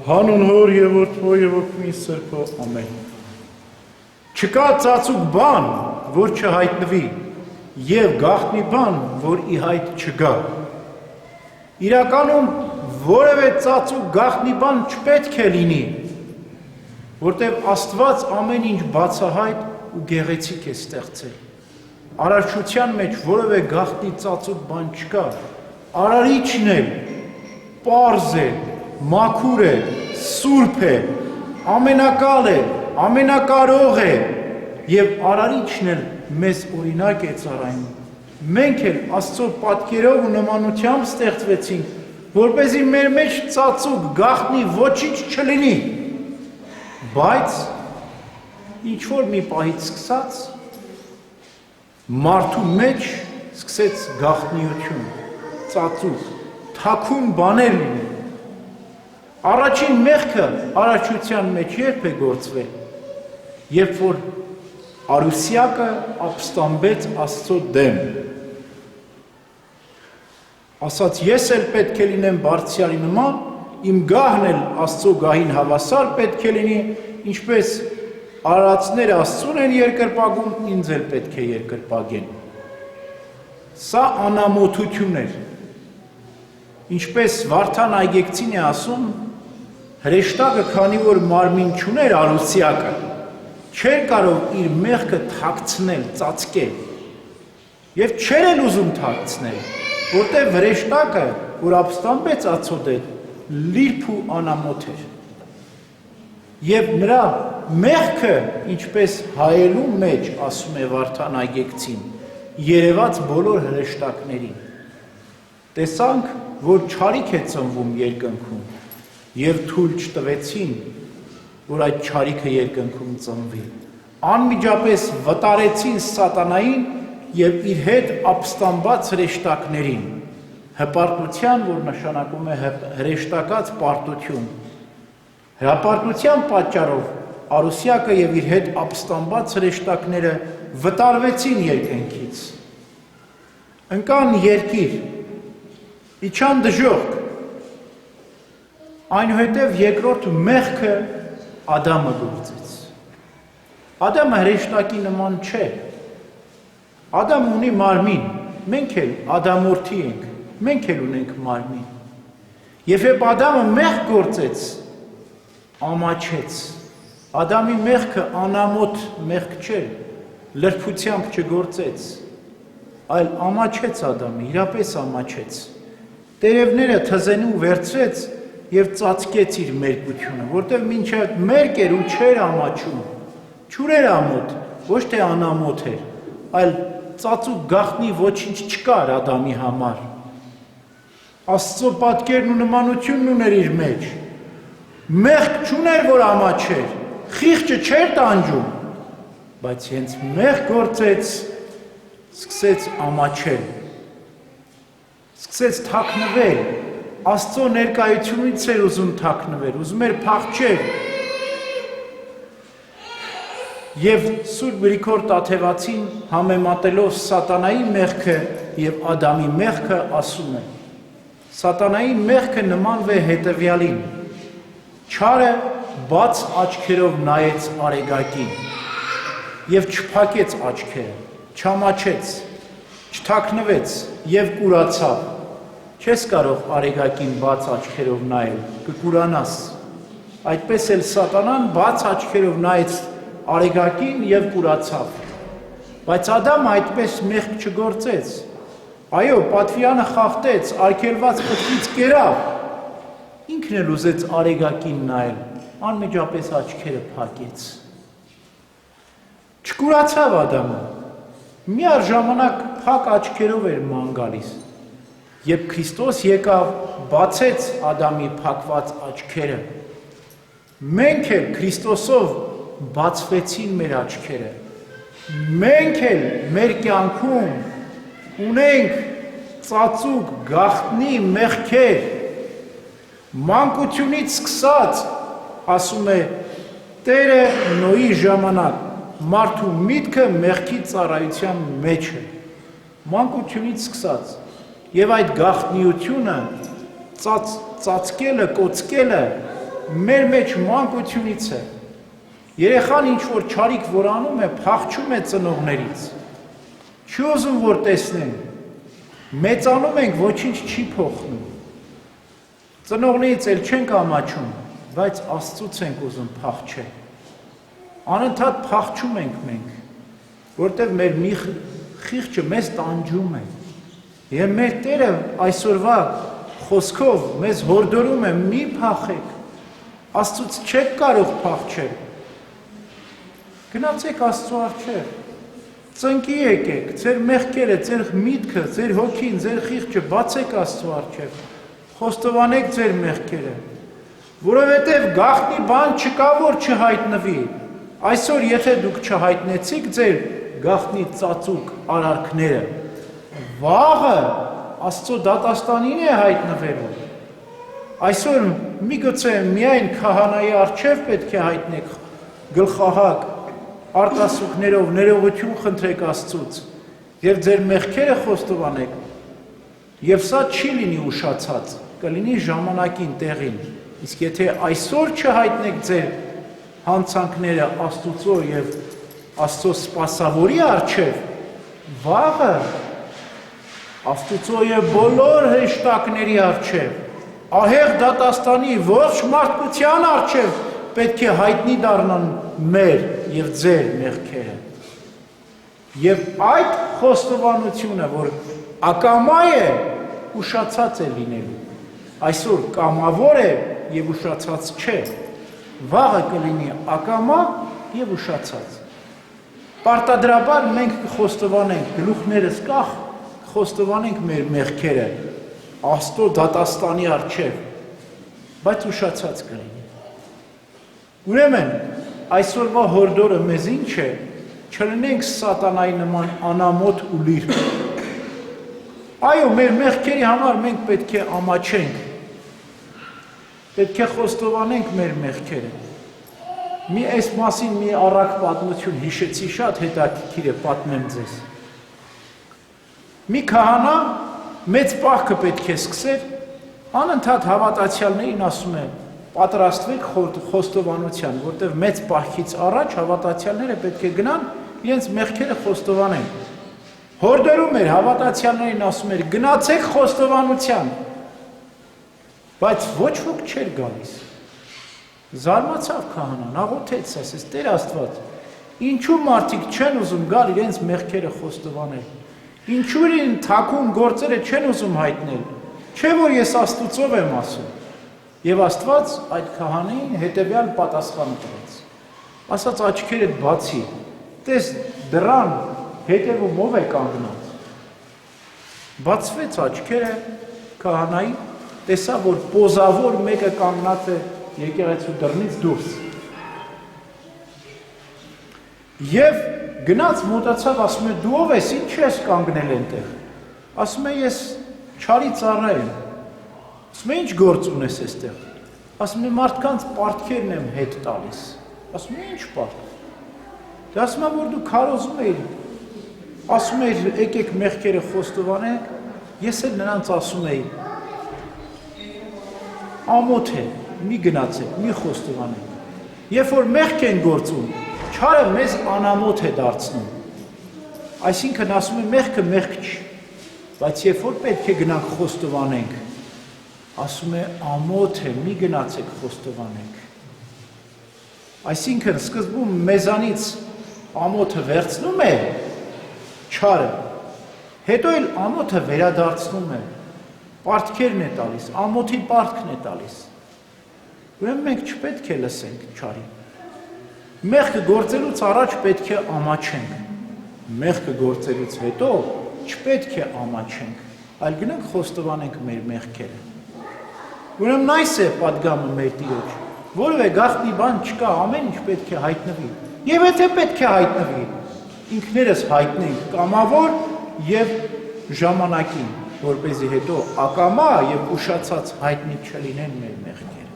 Հանուն Հոր եւ Որդու եւ Ոգի Սրբո, ամեն։ Չկա ծածուկ բան, որ չհայտնվի, եւ գաղտնի բան, որ ի հայտ չգա։ Իրականում որևէ ծածուկ գաղտնի բան չպետք է լինի, որտեղ Աստված ամեն ինչ բացահայտ ու գեղեցիկ է ստեղծել։ Արարչության մեջ որևէ գաղտնի ծածուկ բան չկա։ Արարիչն է, պարզ է, մաքուր է, սուրբ է, ամենակալ է, ամենակարող է եւ արարիչն էլ մեզ օրինակ է ծառայում։ Մենք էլ Աստծո պատկերով ու նմանությամբ ստեղծվեցինք, որպեսզի մեր մեջ ծածուկ գաղտնի ոչինչ չլինի։ Բայց ինչ որ մի պահից սկսած մարդու մեջ սկսեց գաղտնիություն, ծածուկ, թաքուն բաներ լինել։ Առաջին մեղքը արարչության մեջ երբ է գործվել, երբ որ Արուսյակը ապստամբեց Աստծո դեմ։ Ասաց ես էլ պետք է լինեմ բարձրյալի նման, իմ գահն էլ Աստծո գահին հավասար պետք է լինի, ինչպես արարածները Աստծուն են երկրպագում, ինձ էլ պետք է երկրպագեն։ Սա անամոթություն էր։ Ինչպես Վարդան Այգեկցին է ասում, հրեշտակը քանի որ մարմին չուներ Արուսյակը, չէր կարող իր մեղքը թաքցնել, ծածկել, եւ չէր էլ ուզում թաքցնել, որտեղ հրեշտակը, որ ապստամբեց Ացո դեմ, լիրբ ու անամոթ էր։ Եվ նրա մեղքը, ինչպես հայելու մեջ ասում է Վարդան Այգեկցին, երևաց բոլոր հրեշտակներին։ Տեսանք, որ չարիք է ծնվում երկնքում, եւ թույլ չտվեցին, որ այդ չարիքը երկնքում ծնվի։ Անմիջապես վտարեցին սատանային եւ իր հետ ապստամբած հրեշտակներին, հպարտության, որ նշանակում է հրեշտակած պարտություն։ Հրապարտության պատճառով Արուսյակը եւ իր հետ ապստամբած հրեշտակները վտարվեցին երկնքից։ Ընկան երկիր, իջան դժոխք, այնուհետև երկրորդ մեղքը Ադամը գործեց։ Ադամը հրեշտակի նման չէ։ Ադամը ունի մարմին, մենք էլ ադամորդի ենք, մենք էլ ունենք մարմին։ Եվ երբ Ադամը մեղք գործեց, ամաչեց։ Ադամի մեղքը անամոթ մեղք չէր, լրբությամբ չգործեց, այլ ամաչեց Ադամը, իրապես ամաչեց։ Տերևները թզենու վերցրեց եւ ծածկեց իր մերկությունը, որտեղ մինչև մերկ էր ու չէր ամաչում, չուր ամոթ, ոչ թե անամոթ էր, այլ ծածուկ գաղտնի ոչինչ չկար Ադամի համար։ Աստծո պատկերն ու նմանությունն ուներ իր մեջ։ Մեղք չուներ, որ ամաչեր, խիղճը չէր տանջում, բայց հենց մեղք գործեց, սկսեց ամաչել, սկսեց թաքնվել, Աստծո ներկայությունից էր ուզում թաքնվել, ուզում էր փախչել։ Եվ Սուրբ Գրիգոր Տաթևացին համեմատելով սատանայի մեղքը եւ Ադամի մեղքը ասում է. Սատանայի մեղքը նմանվե հետևյալին. չարը բաց աչքերով նայեց արեգակին եւ չփակեց աչքերը, չամաչեց, չթաքնվեց եւ կուրացավ։ Չես կարող արեգակին բաց աչքերով նայել, կկուրանաս։ Այդպես էլ սատանան բաց աչքերով նայեց արեգակին եւ կուրացավ։ Բայց Ադամը այդպես մեղք չգործեց։ Այո, պատվիրանը խախտեց, արգելված պտղից կերավ։ Ինքն էլ ուզեց արեգակին նայել, անմիջապես աչքերը փակեց։ Չկուրացավ Ադամը։ Միաժամանակ փակ աչքերով էր ման գալիս։ Երբ Քրիստոս եկավ, բացեց Ադամի փակված աչքերը։ Մենք էլ Քրիստոսով բացվեցին մեր աչքերը։ Մենք էլ մեր կյանքում ունենք ծածուկ գաղտնի մեղքեր։ Մանկությունից սկսած, ասում է Տերը Նոյի ժամանակ, մարդու միտքը մեղքի ծառայության մեջ է։ Մանկությունից սկսած։ Եվ այդ գաղտնիությունը ծածկելը, կոծկելը մեր մեջ մանկությունից է։ Երեխան ինչ որ չարիք որ անում է, փախչում է ծնողներից։ Չի ուզում որ տեսնեն։ Մեծանում ենք, ոչինչ չի փոխնում։ Ծնողներից էլ չենք ամաչում, բայց Աստծուց ենք ուզում փախչել։ Անընդհատ փախչում ենք մենք, որտեղ մեր մի խիղճը մեզ տանջում է։ Եվ մեր Տերը այսօրվա խոսքով մեզ հորդորում է՝ մի փախեք, Աստծուց չեք կարող փախչել։ Գնացեք Աստծու առջև, ծնկի եկեք, ձեր մեղքերը, ձեր միտքը, ձեր հոգին, ձեր խիղճը բացեք Աստծու առջև, խոստովանեք ձեր մեղքերը, որովհետև գաղտնի բան չկա, որ չհայտնվի։ Այսօր եթե դուք չհայտնեցիք ձեր գաղտնի ծածուկ արարքները, վաղը Աստծո դատաստանին է հայտնվելու։ Այսօր միգուցե միայն քահանայի առջև պետք է հայտնեք գլխահակ արտասուքներով ներողություն խնդրեք Աստծուց եւ ձեր մեղքերը խոստովանեք։ Եվ սա չի լինի ուշացած, կլինի ժամանակին տեղին։ Իսկ եթե այսօր չհայտնեք ձեր հանցանքները Աստծո եւ Աստծո սպասավորի առջև, վաղը Աստծո եւ բոլոր հեշտակների առջև, ահեղ դատաստանի ողջ մարդկության առջև պետք է հայտնի դառնան մեր եւ ձեր մեղքերը։ Եվ այդ խոստովանությունը, որ ակամա է, ուշացած է լինելու։ Այսօր կամավոր է եւ ուշացած չէ։ Վաղը կլինի ակամա եւ ուշացած։ Պարտադրաբար մենք կխոստովանենք գլուխներս կախ, խոստովանենք մեր մեղքերը Աստծո դատաստանի առջև, բայց ուշացած կլինի։ Ուրեմն այսօրվա հորդորը մեզ ինչ է, չլինենք սատանայի նման անամոթ ու լիրք։ Այո, մեր մեղքերի համար մենք պետք է ամաչենք, պետք է խոստովանենք մեր մեղքերը։ Մի այս մասին մի առակ պատմություն հիշեցի, շատ հետաքրքիր է, պատմեմ ձեզ։ Մի քահանա մեծ պահքը պետք է սկսեր, անընդհատ հավատացյալներին ասում է, պատրաստվեք խոստովանության, որտեղ մեծ պահքից առաջ հավատացյալները պետք է գնան, իրենց մեղքերը խոստովանեն։ Հորդորում էր, հավատացյալներին ասում էր, գնացեք խոստովանության, բայց ոչ ոք չէր գալիս։ Զարմացավ քահանան, աղոթեց, ասեց, Տեր Աստված, ինչու մարդիկ չեն ուզում գալ իրենց մեղքերը խոստովանել։ Ինչու իրեն թաքուն գործերը չեն ուզում հայտնել, չէ որ ես Աստծով եմ ասում։ Եվ Աստված այդ քահանային հետևյալ պատասխան տվեց։ Ասաց աչքերդ բացի, տես դռան հետևում ով է կանգնած։ Բացվեց աչքերը քահանայի, տեսա որ պոզավոր մեկը կանգնած է եկեղեցու դռնից դուրս։ Եվ գնաց մոտացավ, ասում է, դու ով ես, ինչ ես կանգնել այնտեղ։ Ասում է, ես չարի ծառա եմ։ Ասում է, ինչ գործ ունես այստեղ։ Ասում է, մարդկանց պարտքերն եմ հետ տալիս։ Ասում է, ինչ պարտք։ Դե ասում է, որ դու քարոզում էիր։ Ասում էիր, եկեք մեղքերը խոստովանենք, ես էլ նրանց ասում էի։ Ամոթ է, մի գնացեք, մի խոստովանենք։ Երբ որ մեղք են գործում, չարը մեզ անամոթ է դարձնում։ Այսինքն ասում է մեղքը մեղք չի, բայց երբ որ պետք է գնանք խոստովանենք, ասում է ամոթ է, մի գնացեք խոստովանենք։ Այսինքն սկզբում մեզանից ամոթը վերցնում է չարը, հետո էլ ամոթը վերադարձնում է, պարտքերն է տալիս, ամոթի պարտքն է տալիս։ Ուրեմն մենք չպետք է լսենք չարին։ Մեղքը գործելուց առաջ պետք է ամաչենք, մեղքը գործելուց հետո չպետք է ամաչենք, այլ գնանք խոստովանենք մեր մեղքերը։ Ուրեմն այս է պատգամը մեր Տիրոջ, որևէ գաղտնի բան չկա, ամեն ինչ պետք է հայտնվի։ Եվ եթե պետք է հայտնվի, ինքներս հայտնենք կամավոր եւ ժամանակին, որպեսզի հետո ակամա եւ ուշացած հայտնի չլինեն մեր մեղքերը։